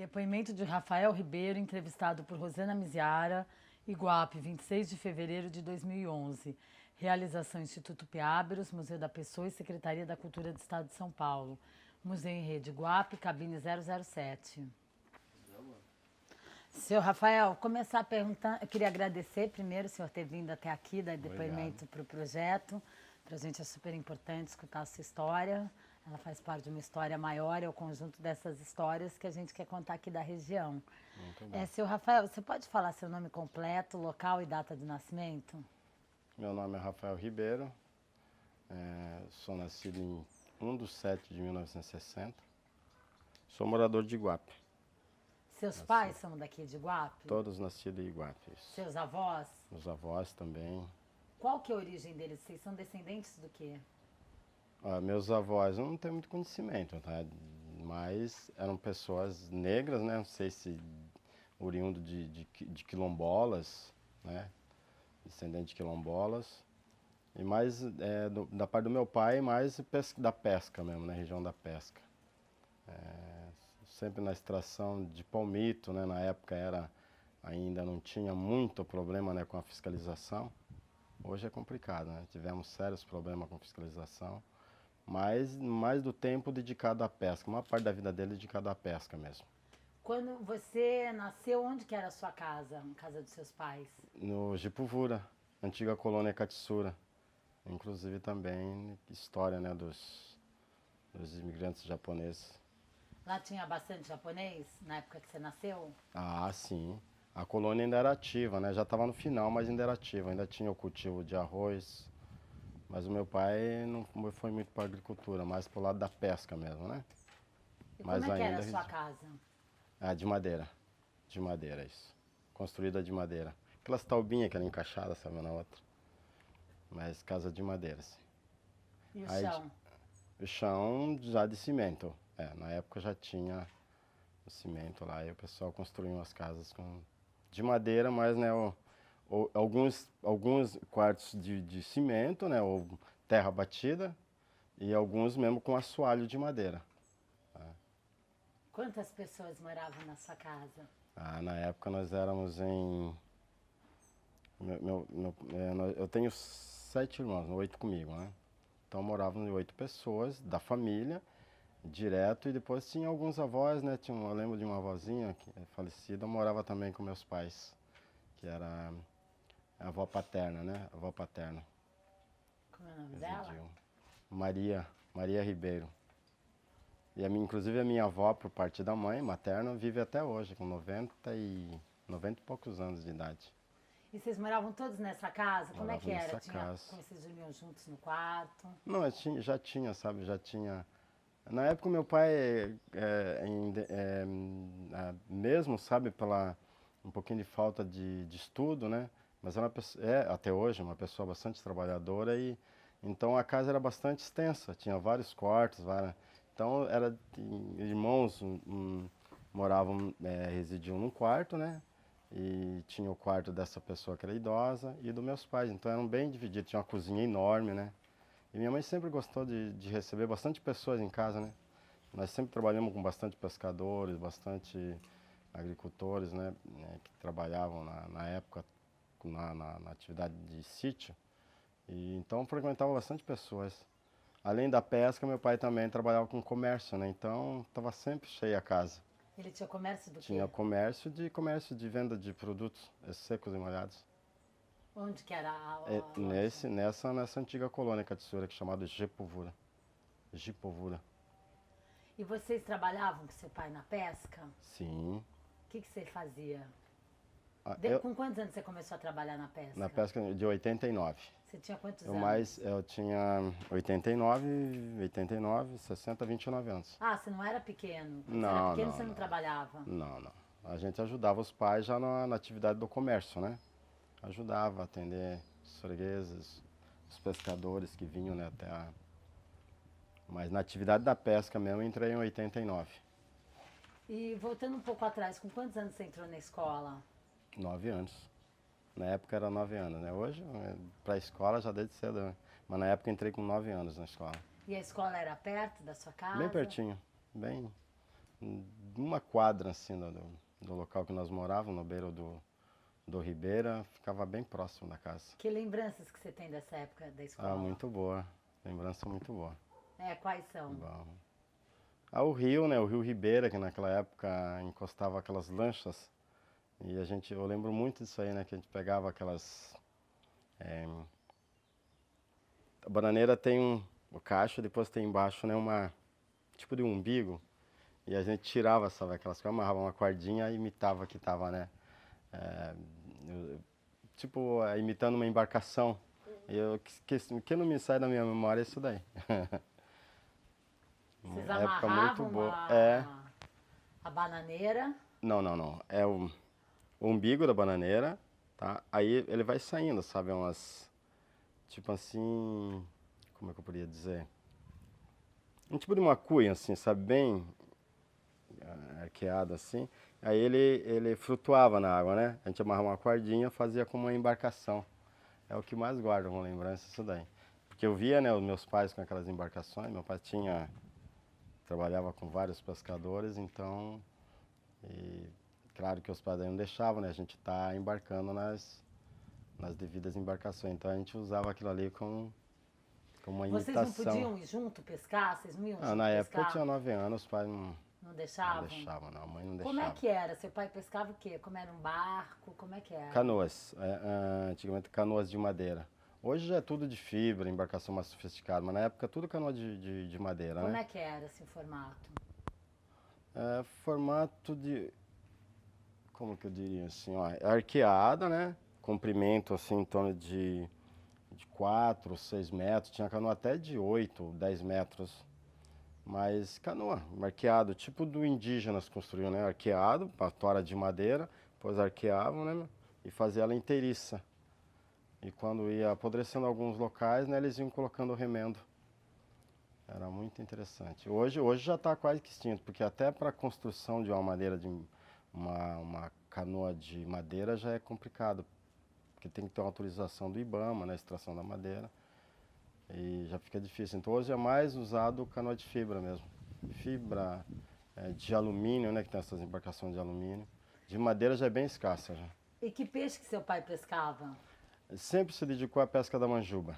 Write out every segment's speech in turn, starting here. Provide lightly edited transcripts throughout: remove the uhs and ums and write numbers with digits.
Depoimento de Rafael Ribeiro, entrevistado por Rosana Miziara, Iguape, 26 de fevereiro de 2011. Realização Instituto Piáberos, Museu da Pessoa e Secretaria da Cultura do Estado de São Paulo. Museu em Rede Iguape, cabine 007. Senhor Rafael, começar perguntando, eu queria agradecer primeiro o senhor ter vindo até aqui, dar depoimento para o projeto. Para a gente é super importante escutar a sua história. Ela faz parte de uma história maior, é o conjunto dessas histórias que a gente quer contar aqui da região. Muito bom. Senhor Rafael, você pode falar seu nome completo, local e data de nascimento? Meu nome é Rafael Ribeiro, sou nascido em 1/7/1960, sou morador de Iguape. Seus pais são daqui de Iguape? Todos nascidos em Iguape. Seus avós? Meus avós também. Qual que é a origem deles? Vocês são descendentes do quê? Meus avós eu não tenho muito conhecimento, tá? Mas eram pessoas negras, né? Não sei se oriundo de quilombolas, né? Descendente de quilombolas. E mais da parte do meu pai, mais da pesca mesmo, na região da pesca. Sempre na extração de palmito, né? Na época ainda não tinha muito problema, né, com a fiscalização. Hoje é complicado, né? Tivemos sérios problemas com fiscalização. Mas mais do tempo dedicado à pesca, uma parte da vida dele dedicada à pesca mesmo. Quando você nasceu, onde que era a sua casa, a casa dos seus pais? No Jipuvura, antiga colônia Katsura. Inclusive também história, né, dos imigrantes japoneses. Lá tinha bastante japonês na época que você nasceu? Ah, sim. A colônia ainda era ativa, né? Já estava no final, mas ainda era ativa. Ainda tinha o cultivo de arroz. Mas o meu pai não foi muito para a agricultura, mais para o lado da pesca mesmo, né? E mas como é que era a ainda sua casa? De madeira. De madeira, isso. Construída de madeira. Aquelas taubinhas que eram encaixadas, sabe, uma na outra. Mas casa de madeira, assim. E o chão? O chão já de cimento. Na época já tinha o cimento lá e o pessoal construiu as casas de madeira, mas, né, alguns quartos de cimento, né, ou terra batida, e alguns mesmo com assoalho de madeira. Quantas pessoas moravam na sua casa? Na época nós éramos eu tenho 7 irmãos, 8 comigo, né? Então moravam 8 pessoas da família, direto, e depois tinha alguns avós, né? Eu lembro de uma avózinha que é falecida, morava também com meus pais, que era a avó paterna, né? A avó paterna. Como é o nome dela? Maria Ribeiro. E inclusive a minha avó, por parte da mãe, materna, vive até hoje, com 90 e poucos anos de idade. E vocês moravam todos nessa casa? Como é que era? Casa. Como vocês dormiam juntos no quarto? Não, já tinha, sabe, já tinha. Na época meu pai, mesmo, sabe, pela um pouquinho de falta de estudo, né? Mas era até hoje, uma pessoa bastante trabalhadora, e então a casa era bastante extensa, tinha vários quartos, então irmãos residiam num quarto, né? E tinha o quarto dessa pessoa que era idosa e dos meus pais, então eram bem divididos, tinha uma cozinha enorme, né? E minha mãe sempre gostou de receber bastante pessoas em casa, né? Nós sempre trabalhamos com bastante pescadores, bastante agricultores, né? Que trabalhavam na época na atividade de sítio. E então frequentava bastante pessoas. Além da pesca, meu pai também trabalhava com comércio, né? Então estava sempre cheia a casa. Ele tinha comércio do quê? Tinha comércio de venda de produtos secos e molhados. Onde que era a Nessa antiga colônia Katsura, que é chamada Jipuvura. E vocês trabalhavam com seu pai na pesca? Sim. O que você fazia? Com quantos anos você começou a trabalhar na pesca? Na pesca de 89. Você tinha quantos anos? Eu tinha 89, 60, 29 anos. Ah, você não era pequeno? Quando Não, você era pequeno, você não não trabalhava? Não. A gente ajudava os pais já na atividade do comércio, né? Ajudava a atender os fregueses, os pescadores que vinham, né, Mas na atividade da pesca mesmo eu entrei em 89. E voltando um pouco atrás, com quantos anos você entrou na escola? 9 anos. Na época era 9 anos, né? Hoje, para a escola já desde cedo, né? Mas na época eu entrei com 9 anos na escola. E a escola era perto da sua casa? Bem pertinho, uma quadra assim do local que nós morávamos, no beiro do Ribeira, ficava bem próximo da casa. Que lembranças que você tem dessa época da escola? Ah, muito boa, lembrança muito boa. Quais são? Bom. O rio, né, o Rio Ribeira, que naquela época encostava aquelas lanchas, e eu lembro muito disso aí, né, que a gente pegava aquelas... a bananeira tem o cacho, depois tem embaixo, né, tipo de um umbigo, e a gente tirava, sabe, aquelas coisas, amarrava uma cordinha e imitava que tava, né, imitando uma embarcação. E o que não me sai da minha memória é isso daí. Vocês Uma época muito amarravam boa. a bananeira? Não. É o umbigo da bananeira, tá? Aí ele vai saindo, sabe? Tipo assim, como é que eu poderia dizer? Um tipo de uma cuia, assim, sabe? Bem arqueado, assim. Aí ele flutuava na água, né? A gente amarrava uma cordinha, fazia como uma embarcação. É o que mais guardo como lembrança, isso daí. Porque eu via, né, os meus pais com aquelas embarcações. Meu pai trabalhava com vários pescadores, então... claro que os pais daí não deixavam, né? A gente tá embarcando nas devidas embarcações. Então a gente usava aquilo ali como uma imitação. Vocês não podiam ir junto pescar? Vocês não iam junto Na época eu pescar? tinha 9 anos, os pais Não deixavam? não deixavam, não. A mãe não Como deixava. é que era? Seu pai pescava o quê? Como era um barco? Como é que era? Canoas. Antigamente canoas de madeira. Hoje já é tudo de fibra, embarcação mais sofisticada, mas na época tudo canoa de madeira, Como né? é que era esse formato? Formato de... Como que eu diria assim, ó, arqueada, né? Comprimento assim em torno de 4, 6 metros, tinha canoa até de 8, 10 metros. Mas canoa, arqueado, tipo do indígenas construíam, né? Arqueado, uma tora de madeira, depois arqueavam, né? E fazia ela inteiriça. E quando ia apodrecendo alguns locais, né, eles iam colocando o remendo. Era muito interessante. Hoje já está quase que extinto, porque até para a construção de uma madeira, uma canoa de madeira já é complicado. Porque tem que ter uma autorização do IBAMA, né, extração da madeira. E já fica difícil. Então hoje é mais usado canoa de fibra mesmo. Fibra de alumínio, né, que tem essas embarcações de alumínio. De madeira já é bem escassa já. E que peixe que seu pai pescava? Ele sempre se dedicou à pesca da manjuba.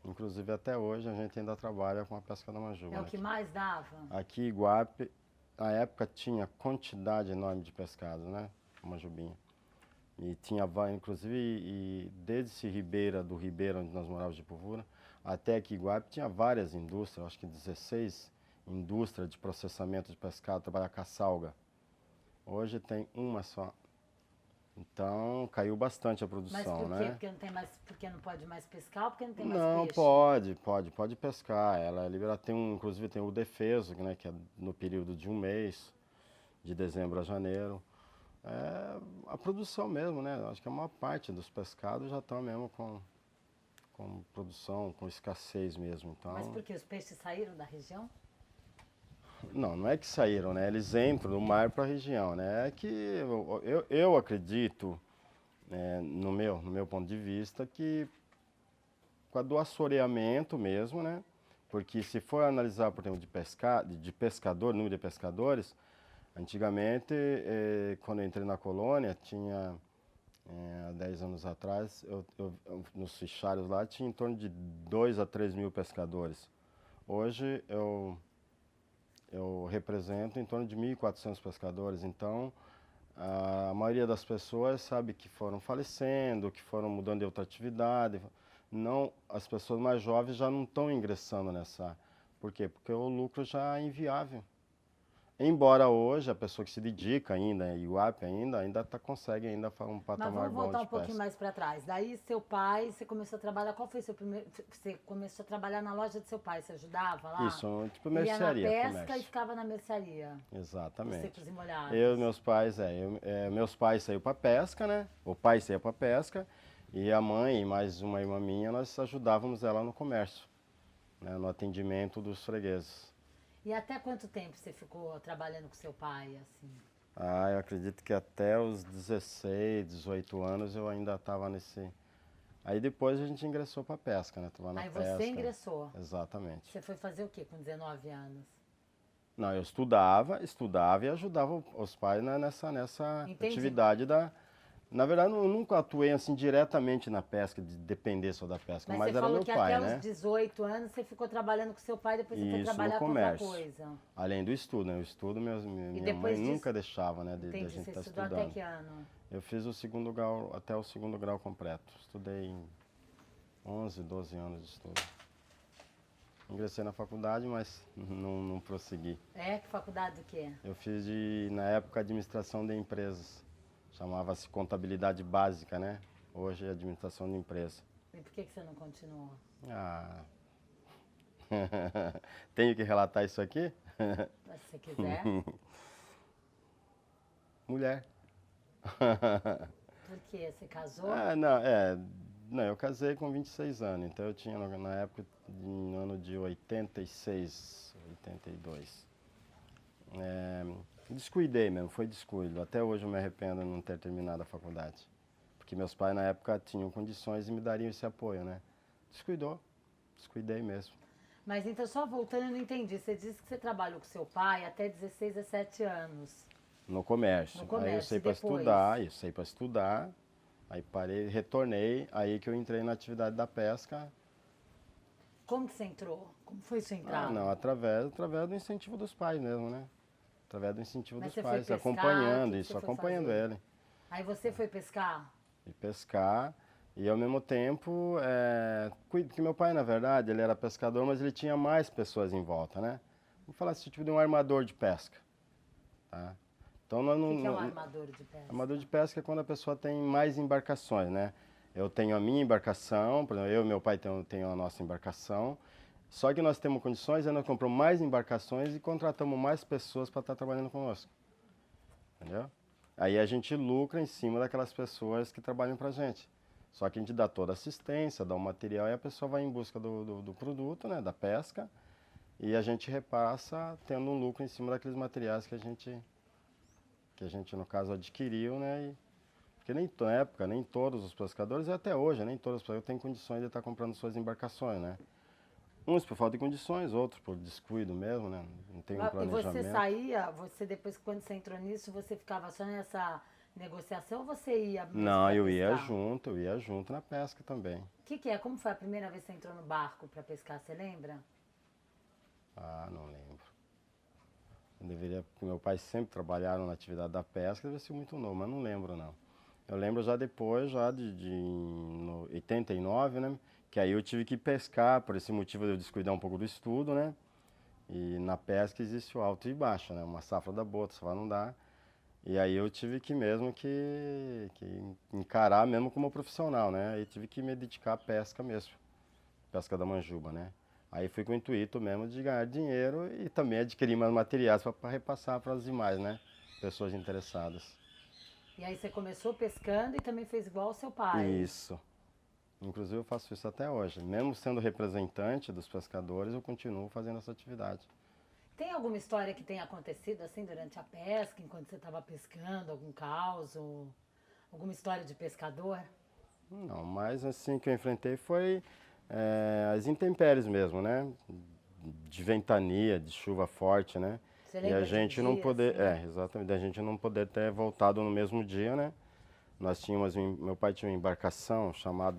Inclusive até hoje a gente ainda trabalha com a pesca da manjuba. É o que mais dava? Aqui em Iguape, na época tinha quantidade enorme de pescado, né? Manjubinha. E tinha, inclusive, desde esse do Ribeira, onde nós morávamos de Puvura, até aqui em Iguape tinha várias indústrias, acho que 16 indústrias de processamento de pescado, trabalhar com a salga. Hoje tem uma só. Então caiu bastante a produção, Mas por quê? né? Porque não tem mais, porque não pode mais pescar ou porque não tem mais Não, peixe? pode pescar. Ela é liberada, inclusive tem o defeso, né, que é no período de um mês, de dezembro a janeiro. É a produção mesmo, né? Acho que a maior parte dos pescados já estão mesmo com produção, com escassez mesmo. Então, Mas porque os peixes saíram da região? não é que saíram, né? Eles entram do mar para a região, né? É que eu acredito, no meu ponto de vista, que do assoreamento mesmo, né? Porque se for analisar por tempo de pescador, número de pescadores, antigamente, quando eu entrei na colônia, tinha, há 10 anos atrás, nos fichários lá, tinha em torno de 2 a 3 mil pescadores. Hoje eu represento em torno de 1.400 pescadores, então a maioria das pessoas sabe que foram falecendo, que foram mudando de outra atividade. Não, as pessoas mais jovens já não estão ingressando nessa. Por quê? Porque o lucro já é inviável. Embora hoje a pessoa que se dedica ainda, Iguape ainda consegue ainda um Mas patamar vamos bom voltar de um pouquinho pesca. mais para trás. Daí seu pai, você começou a trabalhar, qual foi seu primeiro... Você começou a trabalhar na loja do seu pai, você ajudava lá? Isso, tipo mercearia, Ia na pesca comércio. e ficava na mercearia. Exatamente. Secos e molhados. Meus pais saíram para pesca, né? O pai saía para pesca e a mãe e mais uma irmã minha, nós ajudávamos ela no comércio, né? No atendimento dos fregueses. E até quanto tempo você ficou trabalhando com seu pai, assim? Eu acredito que até os 16, 18 anos eu ainda estava nesse... Aí depois a gente ingressou para pesca, né? Trabalhar na pesca. Aí você ingressou. Exatamente. Você foi fazer o quê com 19 anos? Não, eu estudava e ajudava os pais nessa Entendi. atividade da... Na verdade, eu nunca atuei assim diretamente na pesca, de depender só da pesca, Mas mas você era falou meu que pai, até os né? 18 anos você ficou trabalhando com seu pai, depois você foi Isso, no trabalhar com outra comércio. coisa. Além do estudo, né? O estudo, minha depois mãe disso- nunca deixava, né, de Entendi, a gente você estar estudou até estudando. que ano? Eu fiz o segundo grau, até o segundo grau completo. Estudei em 11, 12 anos de estudo. Ingressei na faculdade, mas não prossegui. É? Que faculdade do quê? Eu fiz, na época, administração de empresas. Chamava-se contabilidade básica, né? Hoje é administração de empresa. E por que você não continuou? Ah. Tenho que relatar isso aqui? Mas se você quiser. Mulher. Por quê? Você casou? Não, eu casei com 26 anos, então eu tinha na época, no ano de 86, 82. Descuidei mesmo, foi descuido. Até hoje eu me arrependo de não ter terminado a faculdade. Porque meus pais na época tinham condições e me dariam esse apoio, né? Descuidei mesmo. Mas então, só voltando, eu não entendi. Você disse que você trabalhou com seu pai até 16, 17 anos. No comércio. No comércio, Aí eu saí e para depois? estudar, aí parei, retornei, aí que eu entrei na atividade da pesca. Como que você entrou? Como foi sua entrada? Não, através do incentivo dos pais mesmo, né? Através do incentivo Mas dos você foi pais, pescar, acompanhando o que isso, você foi acompanhando fazer? ele. Aí você foi pescar? E pescar, e ao mesmo tempo, porque meu pai, na verdade, ele era pescador, mas ele tinha mais pessoas em volta, né? Vamos falar assim, tipo de um armador de pesca, tá? Então, nós O que é um armador de pesca? armador de pesca é quando a pessoa tem mais embarcações, né? Eu tenho a minha embarcação, por exemplo, eu e meu pai tenho a nossa embarcação, só que nós temos condições, aí nós compramos mais embarcações e contratamos mais pessoas para estar trabalhando conosco, entendeu? Aí a gente lucra em cima daquelas pessoas que trabalham para a gente. Só que a gente dá toda a assistência, dá o material e a pessoa vai em busca do produto, né, da pesca, e a gente repassa tendo um lucro em cima daqueles materiais que a gente no caso adquiriu, né? Porque na época, nem todos os pescadores, e até hoje, nem todos os pescadores têm condições de estar comprando suas embarcações, né? Uns por falta de condições, outros por descuido mesmo, né? Não tem um E planejamento. você saía, depois quando você entrou nisso, você ficava só nessa negociação ou você ia mesmo Não, pra eu ia pescar? junto na pesca também. O que é? Como foi a primeira vez que você entrou no barco para pescar, você lembra? Ah, não lembro. Porque meu pai sempre trabalharam na atividade da pesca, deve ser muito novo, mas não lembro não. Eu lembro já depois, no 89, né? Que aí eu tive que pescar, por esse motivo de eu descuidar um pouco do estudo, né? E na pesca existe o alto e baixo, né? Uma safra dá boa, outra safra não dá. E aí eu tive que que encarar mesmo como profissional, né? Aí tive que me dedicar à pesca mesmo, pesca da manjuba, né? Aí fui com o intuito mesmo de ganhar dinheiro e também adquirir mais materiais para repassar para as demais, né? Pessoas interessadas. E aí você começou pescando e também fez igual ao seu pai? Isso. Inclusive eu faço isso até hoje. Mesmo sendo representante dos pescadores, eu continuo fazendo essa atividade. Tem alguma história que tenha acontecido assim durante a pesca, enquanto você estava pescando, algum caos, ou alguma história de pescador? Não, mas assim que eu enfrentei foi as intempéries mesmo, né? De ventania, de chuva forte, né? Você E lembra a de um gente não dia, poder, assim? exatamente, a gente não poder ter voltado no mesmo dia, né? Nós tínhamos, meu pai tinha uma embarcação chama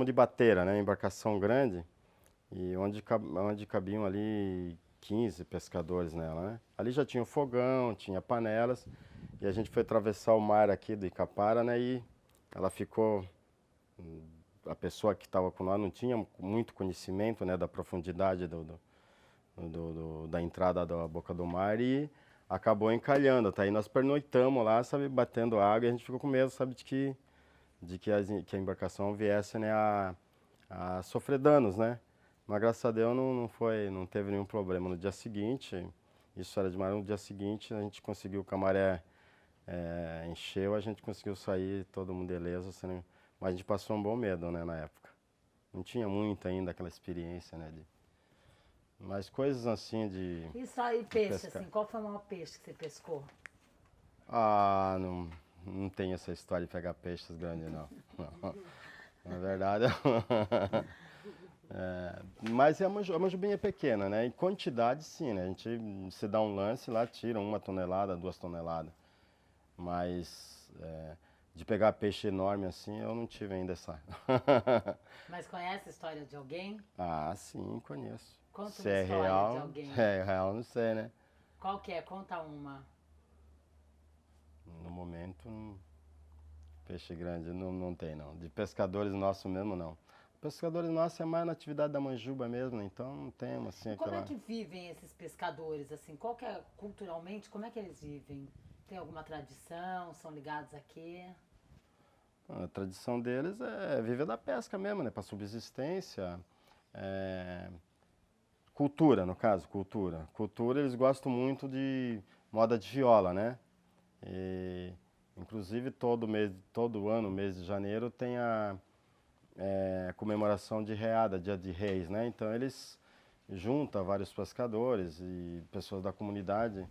de bateira, né? Embarcação grande, e onde cabiam ali 15 pescadores nela, né? Ali já tinha um fogão, tinha panelas, e a gente foi atravessar o mar aqui do Icapara, né? E ela ficou, a pessoa que estava com nós não tinha muito conhecimento, né? Da profundidade da entrada da boca do mar e acabou encalhando, tá? Aí nós pernoitamos lá, sabe, batendo água, e a gente ficou com medo, sabe, que a embarcação viesse, né, a sofrer danos, né? Mas graças a Deus não teve nenhum problema. No dia seguinte, isso era de mar, no dia seguinte a gente conseguiu, o maré encheu, a gente conseguiu sair, todo mundo beleza, assim, mas a gente passou um bom medo, né, na época. Não tinha muito ainda aquela experiência, né, mas coisas assim Isso aí, peixe, pescar. assim, qual foi o maior peixe que você pescou? Ah, não tem essa história de pegar peixes grandes, não. Não. Na verdade, Mas a manjubinha é pequena, né? Em quantidade, sim, né? A gente se dá um lance lá, tira 1 tonelada, 2 toneladas. Mas de pegar peixe enorme assim, eu não tive ainda essa. Mas conhece a história de alguém? Ah, sim, conheço. Conta Se uma é história de real, alguém. é real, não sei, né? Qual que é? Conta uma. No momento, peixe grande não tem, não. De pescadores nossos mesmo, não. Pescadores nossos é mais na atividade da manjuba mesmo, né? Então não temos assim E como é aquela. que vivem esses pescadores, assim? Qual que é, culturalmente, como é que eles vivem? Tem alguma tradição? São ligados a quê? A tradição deles é viver da pesca mesmo, né? Para subsistência. é, Cultura, no caso, cultura. Cultura, eles gostam muito de moda de viola, né? E, inclusive, todo ano, mês de janeiro, tem a comemoração de Reada, Dia de Reis, né? Então, eles juntam vários pescadores e pessoas da comunidade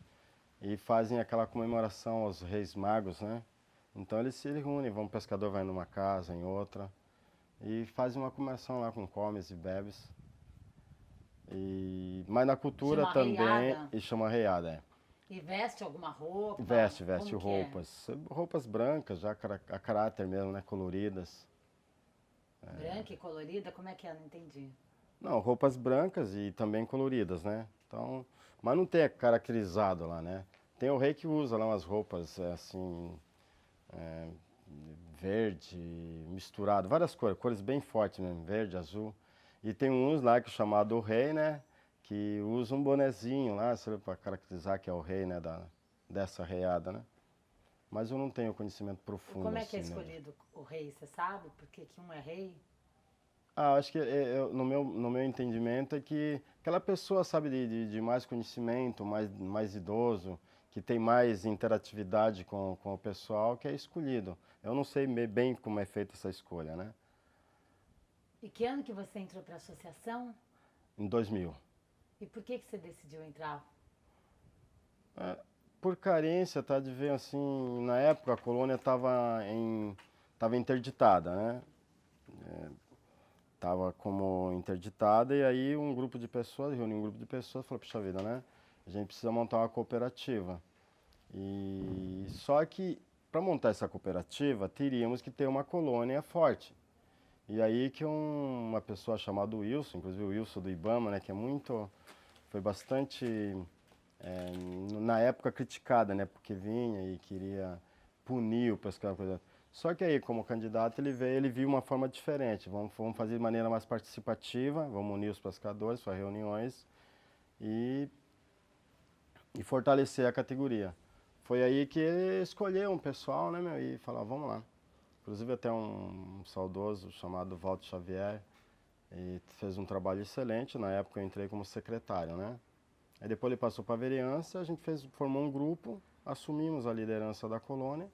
e fazem aquela comemoração aos Reis Magos, né? Então, eles se reúnem, um pescador vai numa casa, em outra, e fazem uma comemoração lá com comes e bebes. Mas na cultura Chama também, reiada? e chama Reada, E veste alguma roupa? Veste Como que é? roupas brancas, já a caráter mesmo, né, coloridas. Branca e colorida? Como é que é? Não entendi. Não, roupas brancas e também coloridas, né? Então, mas não tem caracterizado lá, né? Tem o rei que usa lá umas roupas assim, é, verde, misturado, várias cores bem fortes mesmo, verde, azul. E tem uns lá que é chamado o rei, né? Que usa um bonezinho lá, para caracterizar que é o rei, né? Dessa reada, né? Mas eu não tenho conhecimento E profundo como é que é assim, né? escolhido o rei, você sabe? Por que que um é rei? Acho que no meu entendimento é que aquela pessoa, sabe, de mais conhecimento, mais idoso, que tem mais interatividade com o pessoal, que é escolhido. Eu não sei bem como é feita essa escolha, né? E que ano que você entrou para a associação? Em 2000. E por que que você decidiu entrar? Por carência, tá, de ver assim, na época a colônia estava interditada, né? Tava como interditada e aí um grupo de pessoas, reuniu um grupo de pessoas, falou, puxa vida, né? A gente precisa montar uma cooperativa. E só que para montar essa cooperativa, teríamos que ter uma colônia forte. E aí que uma pessoa chamada Wilson, inclusive o Wilson do Ibama, né, que foi bastante na época criticada, né, porque vinha e queria punir o pescador, coisa. Só que aí, como candidato, ele viu uma forma diferente. Vamos fazer de maneira mais participativa, vamos unir os pescadores, fazer reuniões e, e fortalecer a categoria. Foi aí que ele escolheu um pessoal, né, meu, e falou, vamos lá. Inclusive até um saudoso chamado Walter Xavier, e fez um trabalho excelente. Na época eu entrei como secretário, né? Aí depois ele passou para a vereança, a gente formou um grupo, assumimos a liderança da colônia.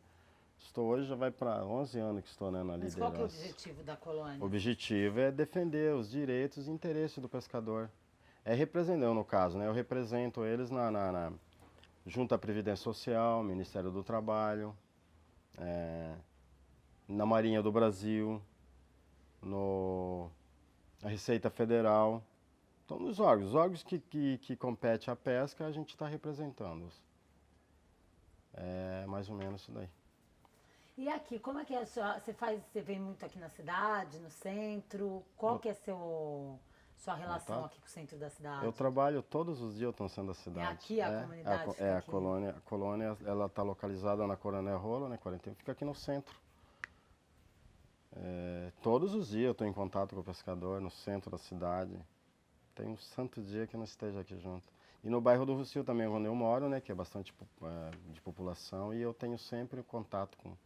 Estou hoje, já vai para 11 anos que estou, né, na Mas qual que é o liderança. objetivo da colônia? O objetivo é defender os direitos e interesses do pescador. É representar, no caso, né? Eu represento eles junto à Previdência Social, Ministério do Trabalho, na Marinha do Brasil, na Receita Federal. Então, nos órgãos, os órgãos que competem à pesca, a gente está representando-os. É mais ou menos isso daí. E aqui, como é que é a sua, você vem muito aqui na cidade, no centro? Qual Eu, que é sua relação tá? aqui com o centro da cidade? Eu trabalho todos os dias, eu estou no centro da cidade. É aqui a comunidade fica aqui? A colônia, ela está localizada na Coronel Rolo, né, 41, fica aqui no centro. Todos os dias eu estou em contato com o pescador, no centro da cidade. Tem um santo dia que eu não esteja aqui junto. E no bairro do Rocio também, onde eu moro, né, que é bastante de população, e eu tenho sempre contato com.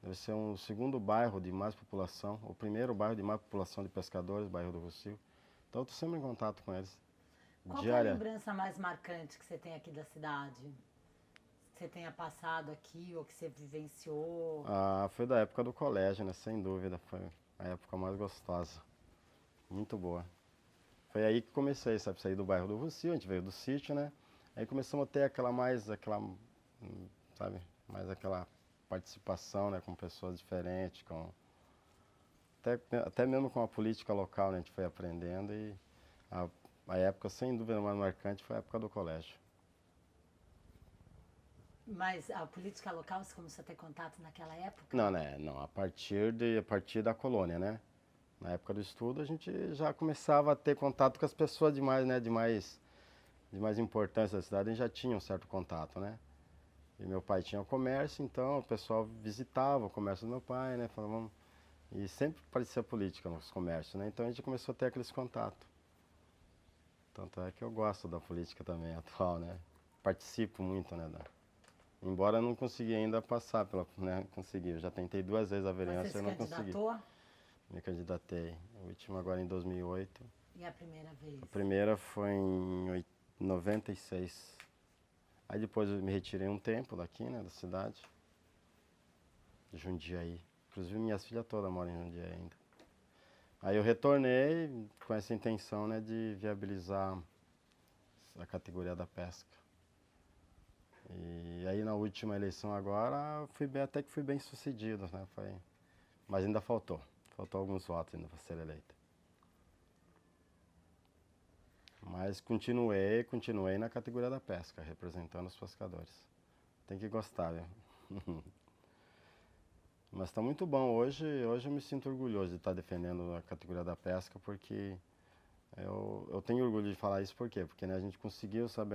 Deve ser o segundo bairro de mais população, o primeiro bairro de mais população de pescadores, bairro do Rocio. Então eu estou sempre em contato com eles. Qual que é a lembrança mais marcante que você tem aqui da cidade? Que você tenha passado aqui ou que você vivenciou? Foi da época do colégio, né, sem dúvida, foi a época mais gostosa. Muito boa. Foi aí que comecei, sabe, sair do bairro do Rocio, a gente veio do sítio, né? Aí começamos a ter sabe, mais aquela participação, né, com pessoas diferentes, até mesmo com a política local, né, a gente foi aprendendo e a época, sem dúvida mais marcante, foi a época do colégio. Mas a política local, você começou a ter contato naquela época? Não, né, não, a partir da colônia, né? Na época do estudo, a gente já começava a ter contato com as pessoas de mais importância da cidade, a gente já tinha um certo contato, né? E meu pai tinha comércio, então o pessoal visitava o comércio do meu pai, né? Falava, e sempre parecia política nos comércios, né? Então a gente começou a ter aqueles contatos. Tanto é que eu gosto da política também atual, né? Participo muito, né? Embora eu não consegui ainda passar pela, né? Consegui, eu já tentei 2 vezes a vereança e não consegui. Você se candidatou? Me candidatei. A última agora em 2008. E a primeira vez? A primeira foi em 96. Aí depois eu me retirei um tempo daqui, né, da cidade. De Jundiaí. Inclusive minhas filhas todas moram em Jundiaí ainda. Aí eu retornei com essa intenção, né, de viabilizar a categoria da pesca. E aí na última eleição agora até que fui bem sucedido, né? Mas ainda faltou alguns votos ainda para ser eleito. Mas continuei na categoria da pesca, representando os pescadores. Tem que gostar, viu? Mas está muito bom. Hoje eu me sinto orgulhoso de estar defendendo a categoria da pesca, porque eu tenho orgulho de falar isso, por quê? Porque, né, a gente conseguiu, sabe,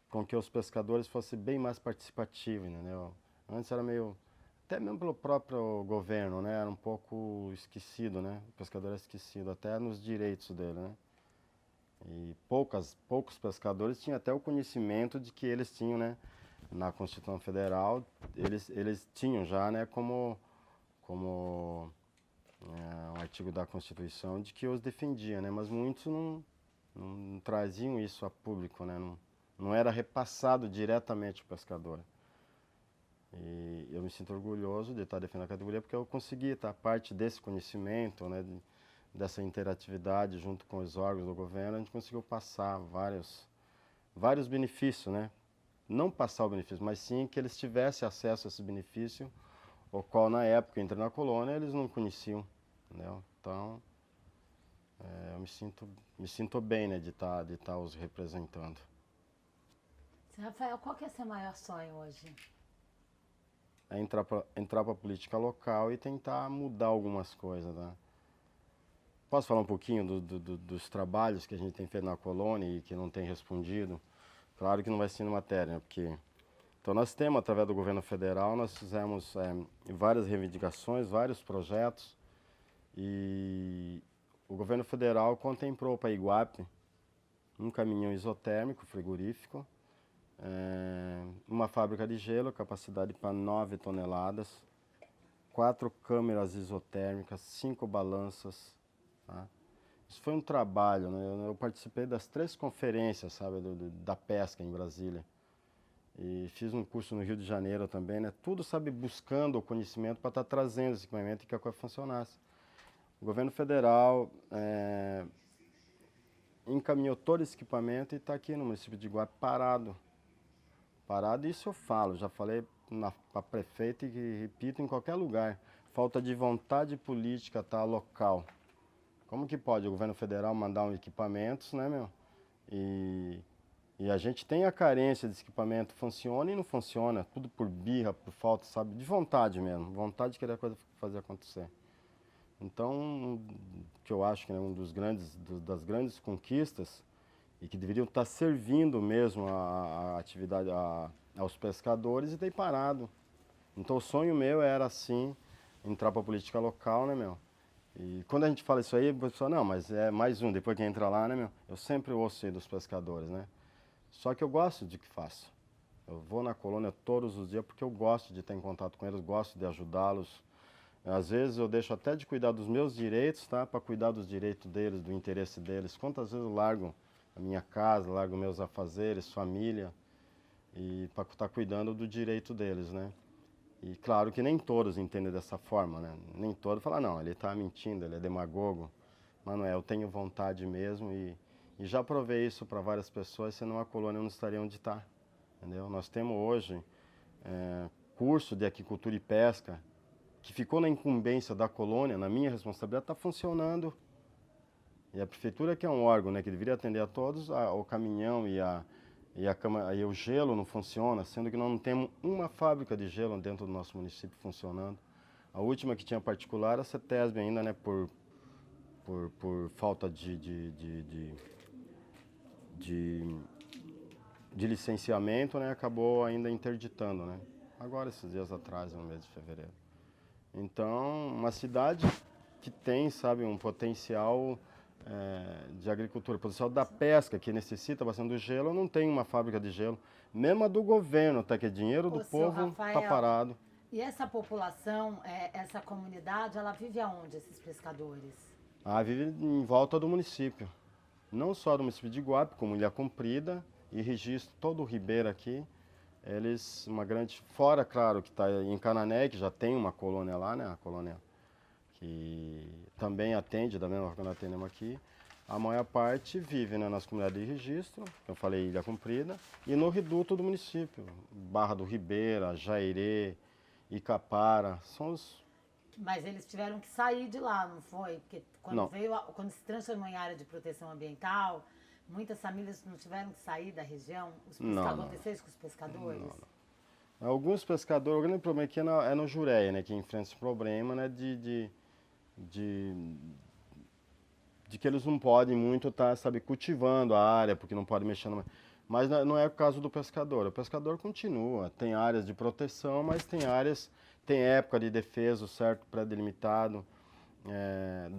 com que os pescadores fossem bem mais participativos, entendeu? Antes era meio, até mesmo pelo próprio governo, né? Era um pouco esquecido, né? O pescador era esquecido, até nos direitos dele, né? E poucos pescadores tinham até o conhecimento de que eles tinham, né? Na Constituição Federal, eles tinham já, né? Como um artigo da Constituição de que os defendia, né? Mas muitos não traziam isso a público, né? Não era repassado diretamente ao pescador. E eu me sinto orgulhoso de estar defendendo a categoria porque eu consegui estar parte desse conhecimento, né, dessa interatividade junto com os órgãos do governo, a gente conseguiu passar vários benefícios, né? Não passar o benefício, mas sim que eles tivessem acesso a esse benefício, o qual na época, entre na colônia, eles não conheciam, entendeu? Então, eu me sinto bem, né, de estar os representando. Rafael, qual que é o seu maior sonho hoje? É entrar para a política local e tentar mudar algumas coisas, né? Posso falar um pouquinho dos trabalhos que a gente tem feito na colônia e que não tem respondido? Claro que não vai ser na matéria, né? Porque... Então nós temos, através do governo federal, nós fizemos várias reivindicações, vários projetos e o governo federal contemplou para Iguape um caminhão isotérmico, frigorífico, uma fábrica de gelo, capacidade para 9 toneladas, 4 câmeras isotérmicas, 5 balanças. Tá? Isso foi um trabalho, né? Eu participei das 3 conferências, sabe, da pesca em Brasília. E fiz um curso no Rio de Janeiro também, né? Tudo, sabe, buscando o conhecimento para estar trazendo esse equipamento e que a coisa funcionasse. O governo federal encaminhou todo esse equipamento e está aqui no município de Iguape parado. Parado, isso eu falo, já falei para prefeito e repito em qualquer lugar. Falta de vontade política, tá, local. Como que pode o governo federal mandar um equipamentos, né, meu? E a gente tem a carência desse equipamento, funciona e não funciona, tudo por birra, por falta, sabe, de vontade mesmo, vontade de querer a coisa fazer acontecer. Então, que eu acho que é das grandes conquistas e que deveriam estar servindo mesmo a atividade aos pescadores e tem parado. Então o sonho meu era assim, entrar para a política local, né, meu? E quando a gente fala isso aí, a pessoa, não, mas é mais um, depois que entra lá, né, meu? Eu sempre ouço aí dos pescadores, né? Só que eu gosto de que faço. Eu vou na colônia todos os dias porque eu gosto de estar em contato com eles, gosto de ajudá-los. Às vezes eu deixo até de cuidar dos meus direitos, tá? Para cuidar dos direitos deles, do interesse deles. Quantas vezes eu largo a minha casa, largo meus afazeres, família, e para estar cuidando do direito deles, né? E claro que nem todos entendem dessa forma, né? Nem todos falam, não, ele está mentindo, ele é demagogo. Mas não é, eu tenho vontade mesmo e já provei isso para várias pessoas, senão a colônia não estaria onde está, entendeu? Nós temos hoje curso de aquicultura e pesca que ficou na incumbência da colônia, na minha responsabilidade, está funcionando. E a prefeitura, que é um órgão, né, que deveria atender a todos, o caminhão e o gelo não funciona, sendo que nós não temos uma fábrica de gelo dentro do nosso município funcionando. A última que tinha particular, a CETESB ainda, né, por falta de licenciamento, né, acabou ainda interditando, né? Agora, esses dias atrás, no mês de fevereiro. Então, uma cidade que tem, sabe, um potencial de agricultura, potencial da pesca, que necessita bastante do gelo, não tem uma fábrica de gelo. Mesmo a do governo, até que é dinheiro do povo, está parado. E essa população, essa comunidade, ela vive aonde, esses pescadores? Vive em volta do município. Não só do município de Iguape, como Ilha Comprida e Registro, todo o Ribeira aqui. Eles, uma grande... Fora, claro, que está em Canané, que já tem uma colônia lá, né? A colônia que também atende, da mesma forma que nós atendemos aqui. A maior parte vive, né, nas comunidades de Registro, que eu falei Ilha Comprida, e no reduto do município. Barra do Ribeira, Jairê, Icapara, são os... Mas eles tiveram que sair de lá, não foi? Porque quando Não. quando se transformou em área de proteção ambiental, muitas famílias não tiveram que sair da região? Aconteceu isso com os pescadores? Não. Alguns pescadores, o grande problema aqui é no Jureia, né, que enfrenta esse problema, né, de que eles não podem muito estar, sabe, cultivando a área, porque não podem mexer no... Mas não é o caso do pescador. O pescador continua, tem áreas de proteção, mas tem época de defesa, certo, pré-delimitado,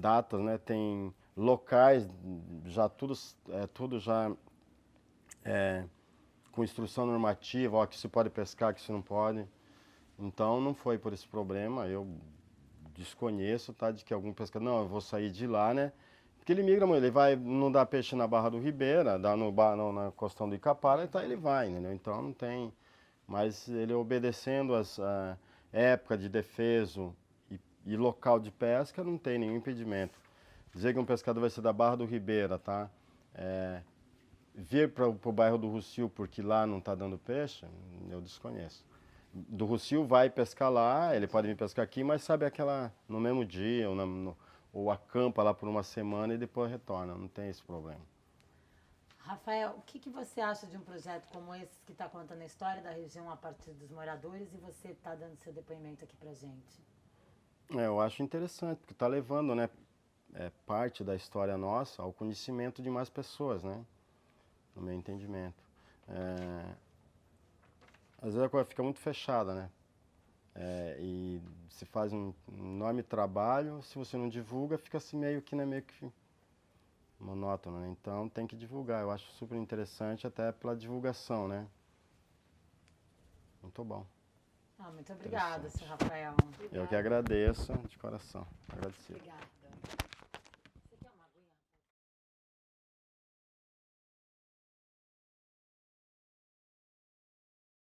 datas, né, tem locais, já tudo já com instrução normativa, ó, que se pode pescar, que se não pode. Então não foi por esse problema, eu desconheço, tá, de que algum pescador, não, eu vou sair de lá, né, porque ele migra, ele vai, não dá peixe na Barra do Ribeira, dá na costão do Icapara, então ele vai, entendeu? Então não tem, mas ele obedecendo a época de defeso e local de pesca, não tem nenhum impedimento. Dizer que um pescador vai ser da Barra do Ribeira, tá? Vir para o bairro do Rossio porque lá não está dando peixe, eu desconheço. Do Rossio vai pescar lá, ele pode vir pescar aqui, mas sabe no mesmo dia, ou acampa lá por uma semana e depois retorna, não tem esse problema. Rafael, o que você acha de um projeto como esse que está contando a história da região a partir dos moradores e você está dando seu depoimento aqui pra gente? Eu acho interessante, porque está levando, né, parte da história nossa ao conhecimento de mais pessoas, né, no meu entendimento. Às vezes a coisa fica muito fechada, né, e se faz um enorme trabalho, se você não divulga, fica assim meio que monótono, né? Então tem que divulgar, eu acho super interessante até pela divulgação, né. Muito bom. Muito obrigada, senhor Rafael. Eu que agradeço, de coração. Agradecido. Obrigada.